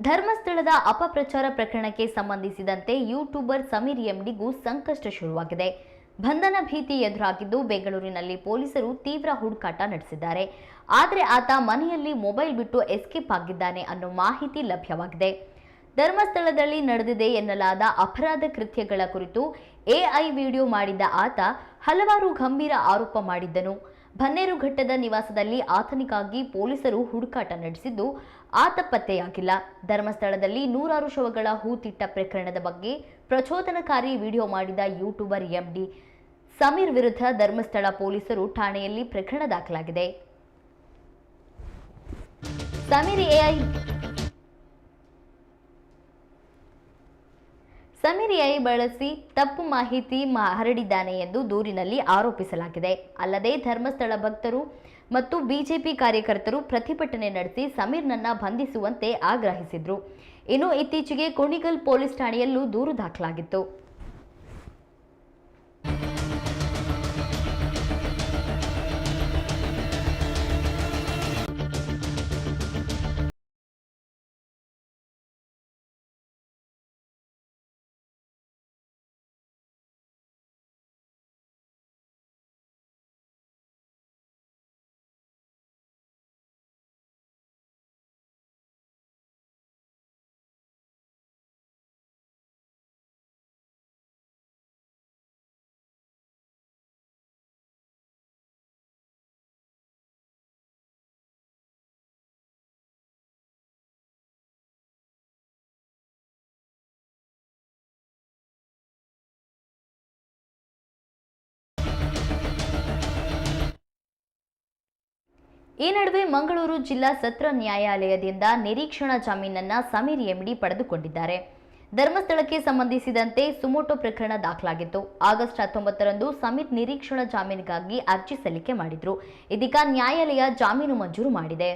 ಧರ್ಮಸ್ಥಳದ ಅಪಪ್ರಚಾರ ಪ್ರಕರಣಕ್ಕೆ ಸಂಬಂಧಿಸಿದಂತೆ ಯೂಟ್ಯೂಬರ್ ಸಮೀರ್ ಎಂಡಿಗೂ ಸಂಕಷ್ಟ ಶುರುವಾಗಿದೆ. ಬಂಧನ ಭೀತಿ ಎದುರಾಗಿದ್ದು ಬೆಂಗಳೂರಿನಲ್ಲಿ ಪೊಲೀಸರು ತೀವ್ರ ಹುಡುಕಾಟ ನಡೆಸಿದ್ದಾರೆ. ಆದರೆ ಆತ ಮನೆಯಲ್ಲಿ ಮೊಬೈಲ್ ಬಿಟ್ಟು ಎಸ್ಕೇಪ್ ಆಗಿದ್ದಾನೆ ಅನ್ನೋ ಮಾಹಿತಿ ಲಭ್ಯವಾಗಿದೆ. ಧರ್ಮಸ್ಥಳದಲ್ಲಿ ನಡೆದಿದೆ ಎನ್ನಲಾದ ಅಪರಾಧ ಕೃತ್ಯಗಳ ಕುರಿತು ಎಐ ವಿಡಿಯೋ ಮಾಡಿದ್ದ ಆತ ಹಲವಾರು ಗಂಭೀರ ಆರೋಪ ಮಾಡಿದ್ದನು. ಬನ್ನೇರುಘಟ್ಟದ ನಿವಾಸದಲ್ಲಿ ಆತನಿಗಾಗಿ ಪೊಲೀಸರು ಹುಡುಕಾಟ ನಡೆಸಿದ್ದು ಆತ ಪತ್ತೆಯಾಗಿಲ್ಲ. ಧರ್ಮಸ್ಥಳದಲ್ಲಿ ನೂರಾರು ಶವಗಳ ಹೂತಿಟ್ಟ ಪ್ರಕರಣದ ಬಗ್ಗೆ ಪ್ರಚೋದನಕಾರಿ ವಿಡಿಯೋ ಮಾಡಿದ ಯೂಟ್ಯೂಬರ್ ಎಂಡಿ ಸಮೀರ್ ವಿರುದ್ಧ ಧರ್ಮಸ್ಥಳ ಪೊಲೀಸರು ಠಾಣೆಯಲ್ಲಿ ಪ್ರಕರಣ ದಾಖಲಾಗಿದೆ. ಸಮೀರ್ ಎಐ ಬಳಸಿ ತಪ್ಪು ಮಾಹಿತಿ ಹರಡಿದ್ದಾನೆ ಎಂದು ದೂರಿನಲ್ಲಿ ಆರೋಪಿಸಲಾಗಿದೆ. ಅಲ್ಲದೆ ಧರ್ಮಸ್ಥಳ ಭಕ್ತರು ಮತ್ತು ಬಿಜೆಪಿ ಕಾರ್ಯಕರ್ತರು ಪ್ರತಿಭಟನೆ ನಡೆಸಿ ಸಮೀರ್ನನ್ನ ಬಂಧಿಸುವಂತೆ ಆಗ್ರಹಿಸಿದ್ರು. ಇನ್ನು ಇತ್ತೀಚೆಗೆ ಕುಣಿಗಲ್ ಪೊಲೀಸ್ ಠಾಣೆಯಲ್ಲೂ ದೂರು ದಾಖಲಾಗಿತ್ತು. ಈ ನಡುವೆ ಮಂಗಳೂರು ಜಿಲ್ಲಾ ಸತ್ರ ನ್ಯಾಯಾಲಯದಿಂದ ನಿರೀಕ್ಷಣಾ ಜಾಮೀನನ್ನ ಸಮೀರ್ ಎಂಡಿ ಪಡೆದುಕೊಂಡಿದ್ದಾರೆ. ಧರ್ಮಸ್ಥಳಕ್ಕೆ ಸಂಬಂಧಿಸಿದಂತೆ ಸುಮೋಟೋ ಪ್ರಕರಣ ದಾಖಲಾಗಿತ್ತು. ಆಗಸ್ಟ್ 19ರಂದು ಸಮೀರ್ ನಿರೀಕ್ಷಣಾ ಜಾಮೀನಿಗಾಗಿ ಅರ್ಜಿ ಸಲ್ಲಿಕೆ ಮಾಡಿದ್ರು. ಇದೀಗ ನ್ಯಾಯಾಲಯ ಜಾಮೀನು ಮಂಜೂರು ಮಾಡಿದೆ.